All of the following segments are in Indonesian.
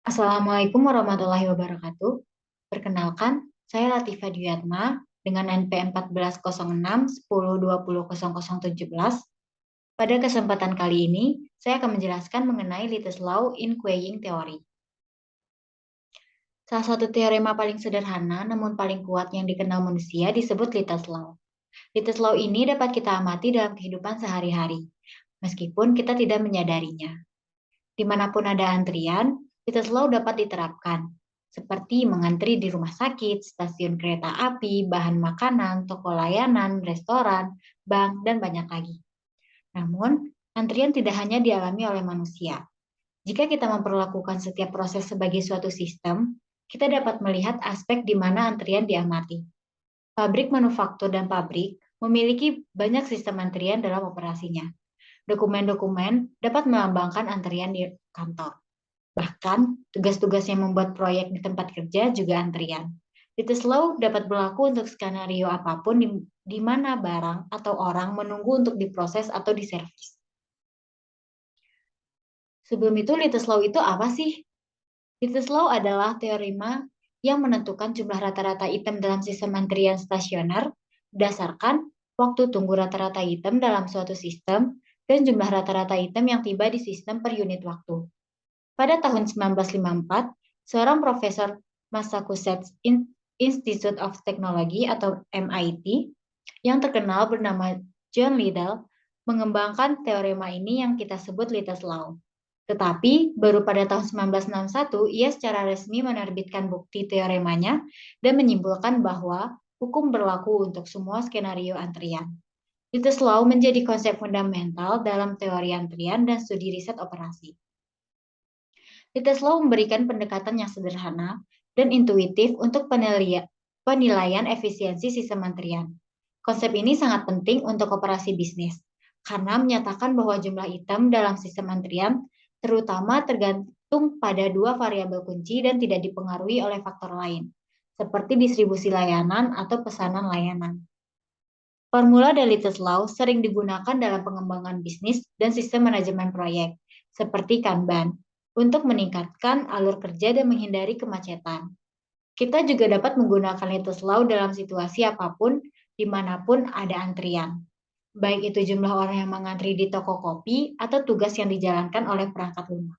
Assalamualaikum warahmatullahi wabarakatuh. Perkenalkan, saya Latifah Duyatma dengan NP 1406 10 20 0017. Pada kesempatan kali ini, saya akan menjelaskan mengenai Little's Law in Queuing Theory. Salah satu teorema paling sederhana namun paling kuat yang dikenal manusia disebut Little's Law. Little's Law ini dapat kita amati dalam kehidupan sehari-hari, meskipun kita tidak menyadarinya. Dimanapun ada antrian, Little's Law dapat diterapkan, seperti mengantri di rumah sakit, stasiun kereta api, bahan makanan, toko layanan, restoran, bank, dan banyak lagi. Namun, antrian tidak hanya dialami oleh manusia. Jika kita memperlakukan setiap proses sebagai suatu sistem, kita dapat melihat aspek di mana antrian diamati. Pabrik manufaktur dan pabrik memiliki banyak sistem antrian dalam operasinya. Dokumen-dokumen dapat melambangkan antrian di kantor. Bahkan, tugas-tugas yang membuat proyek di tempat kerja juga antrian. Little's Law dapat berlaku untuk skenario apapun di mana barang atau orang menunggu untuk diproses atau diservis. Sebelum itu, Little's Law itu apa sih? Little's Law adalah teorema yang menentukan jumlah rata-rata item dalam sistem antrian stasioner berdasarkan waktu tunggu rata-rata item dalam suatu sistem dan jumlah rata-rata item yang tiba di sistem per unit waktu. Pada tahun 1954, seorang profesor Massachusetts Institute of Technology atau MIT yang terkenal bernama John Liddell mengembangkan teorema ini yang kita sebut Little's Law. Tetapi baru pada tahun 1961 ia secara resmi menerbitkan bukti teoremanya dan menyimpulkan bahwa hukum berlaku untuk semua skenario antrian. Little's Law menjadi konsep fundamental dalam teori antrian dan studi riset operasi. Little's Law memberikan pendekatan yang sederhana dan intuitif untuk penilaian efisiensi sistem antrian. Konsep ini sangat penting untuk operasi bisnis, karena menyatakan bahwa jumlah item dalam sistem antrian terutama tergantung pada dua variabel kunci dan tidak dipengaruhi oleh faktor lain, seperti distribusi layanan atau pesanan layanan. Formula dari Little's Law sering digunakan dalam pengembangan bisnis dan sistem manajemen proyek, seperti Kanban, untuk meningkatkan alur kerja dan menghindari kemacetan. Kita juga dapat menggunakan Little's Law dalam situasi apapun, dimanapun ada antrian. Baik itu jumlah orang yang mengantri di toko kopi atau tugas yang dijalankan oleh perangkat lunak.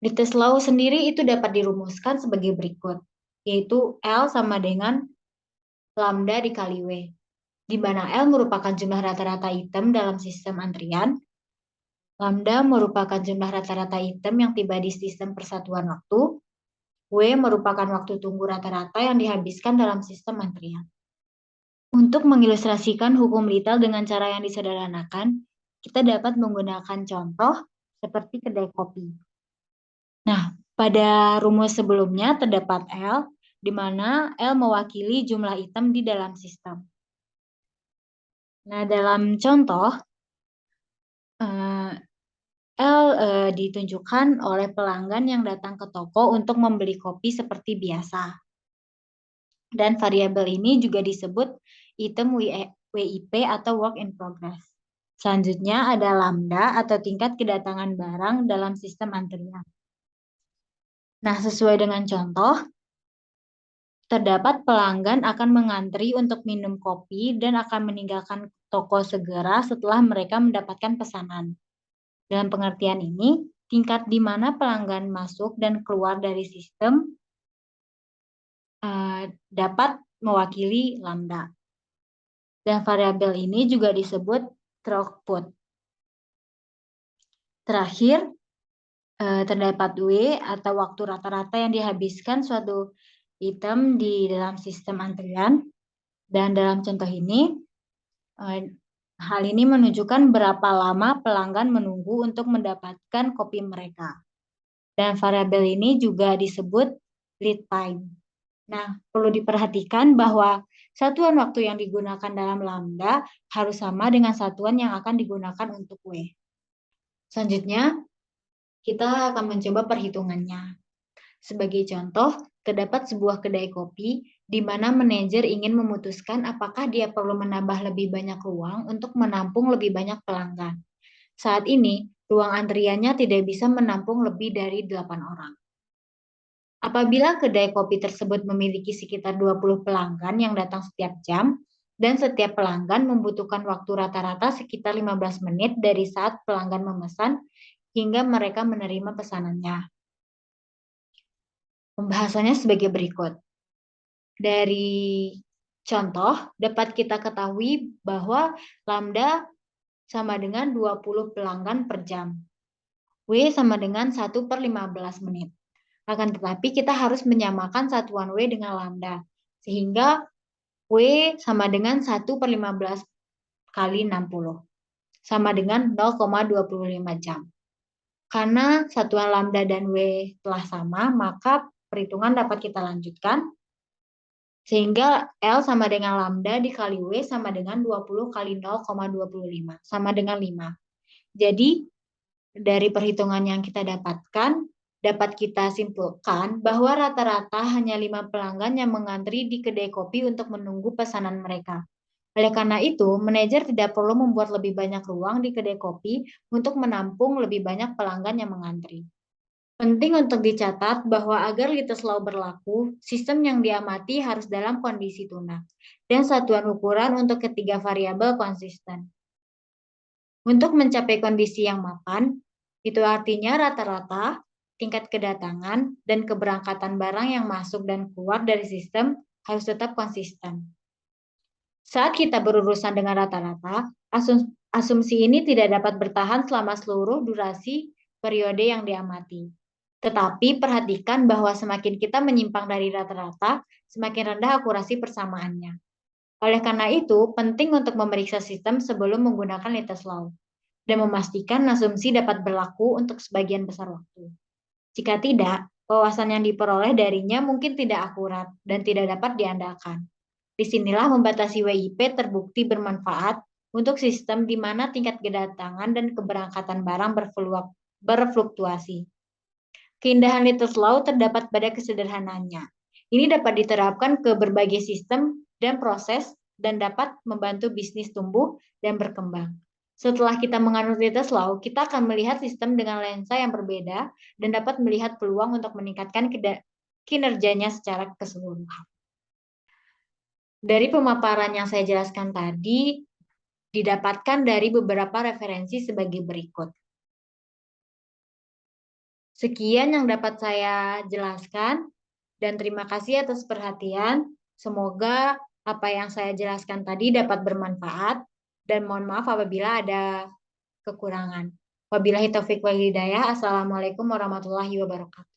Little's Law sendiri itu dapat dirumuskan sebagai berikut, yaitu L sama dengan lambda dikali W, di mana L merupakan jumlah rata-rata item dalam sistem antrian, lambda merupakan jumlah rata-rata item yang tiba di sistem persatuan waktu, W merupakan waktu tunggu rata-rata yang dihabiskan dalam sistem antrian. Untuk mengilustrasikan hukum Little's dengan cara yang disederhanakan, kita dapat menggunakan contoh seperti kedai kopi. Nah, pada rumus sebelumnya terdapat L, di mana L mewakili jumlah item di dalam sistem. Nah, dalam contoh, L ditunjukkan oleh pelanggan yang datang ke toko untuk membeli kopi seperti biasa. Dan variabel ini juga disebut item WIP atau work in progress. Selanjutnya ada lambda atau tingkat kedatangan barang dalam sistem antrian. Nah, sesuai dengan contoh, terdapat pelanggan akan mengantri untuk minum kopi dan akan meninggalkan toko segera setelah mereka mendapatkan pesanan. Dalam pengertian ini, tingkat di mana pelanggan masuk dan keluar dari sistem dapat mewakili lambda. Dan variabel ini juga disebut throughput. Terakhir, terdapat W atau waktu rata-rata yang dihabiskan suatu item di dalam sistem antrian. Dan dalam contoh ini, hal ini menunjukkan berapa lama pelanggan menunggu untuk mendapatkan kopi mereka. Dan variabel ini juga disebut lead time. Nah, perlu diperhatikan bahwa satuan waktu yang digunakan dalam lambda harus sama dengan satuan yang akan digunakan untuk W. Selanjutnya, kita akan mencoba perhitungannya. Sebagai contoh, terdapat sebuah kedai kopi di mana manajer ingin memutuskan apakah dia perlu menambah lebih banyak ruang untuk menampung lebih banyak pelanggan. Saat ini, Ruang antriannya tidak bisa menampung lebih dari 8 orang. Apabila kedai kopi tersebut memiliki sekitar 20 pelanggan yang datang setiap jam, dan setiap pelanggan membutuhkan waktu rata-rata sekitar 15 menit dari saat pelanggan memesan hingga mereka menerima pesanannya. Pembahasannya sebagai berikut. Dari contoh, dapat kita ketahui bahwa lambda sama dengan 20 pelanggan per jam. W sama dengan 1 per 15 menit. Akan tetapi kita harus menyamakan satuan W dengan lambda. Sehingga W sama dengan 1 per 15 kali 60. Sama dengan 0,25 jam. Karena satuan lambda dan W telah sama, maka perhitungan dapat kita lanjutkan. Sehingga L sama dengan lambda dikali W sama dengan 20 kali 0,25. Sama dengan 5. Jadi, dari perhitungan yang kita dapatkan, dapat kita simpulkan bahwa rata-rata hanya 5 pelanggan yang mengantri di kedai kopi untuk menunggu pesanan mereka. Oleh karena itu, manajer tidak perlu membuat lebih banyak ruang di kedai kopi untuk menampung lebih banyak pelanggan yang mengantri. Penting untuk dicatat bahwa agar Little Law berlaku, sistem yang diamati harus dalam kondisi tunak, dan satuan ukuran untuk ketiga variabel konsisten. Untuk mencapai kondisi yang mapan, itu artinya rata-rata, tingkat kedatangan, dan keberangkatan barang yang masuk dan keluar dari sistem harus tetap konsisten. Saat kita berurusan dengan rata-rata, asumsi ini tidak dapat bertahan selama seluruh durasi periode yang diamati. Tetapi perhatikan bahwa semakin kita menyimpang dari rata-rata, semakin rendah akurasi persamaannya. Oleh karena itu, penting untuk memeriksa sistem sebelum menggunakan Little Law dan memastikan asumsi dapat berlaku untuk sebagian besar waktu. Jika tidak, wawasan yang diperoleh darinya mungkin tidak akurat dan tidak dapat diandalkan. Disinilah membatasi WIP terbukti bermanfaat untuk sistem di mana tingkat kedatangan dan keberangkatan barang berfluktuasi. Keindahan Little Law terdapat pada kesederhanaannya. Ini dapat diterapkan ke berbagai sistem dan proses dan dapat membantu bisnis tumbuh dan berkembang. Setelah kita menganut Little Law, kita akan melihat sistem dengan lensa yang berbeda dan dapat melihat peluang untuk meningkatkan kinerjanya secara keseluruhan. Dari pemaparan yang saya jelaskan tadi, didapatkan dari beberapa referensi sebagai berikut. Sekian yang dapat saya jelaskan, dan terima kasih atas perhatian. Semoga apa yang saya jelaskan tadi dapat bermanfaat, dan mohon maaf apabila ada kekurangan. Wabillahi taufiq wal hidayah. Assalamualaikum warahmatullahi wabarakatuh.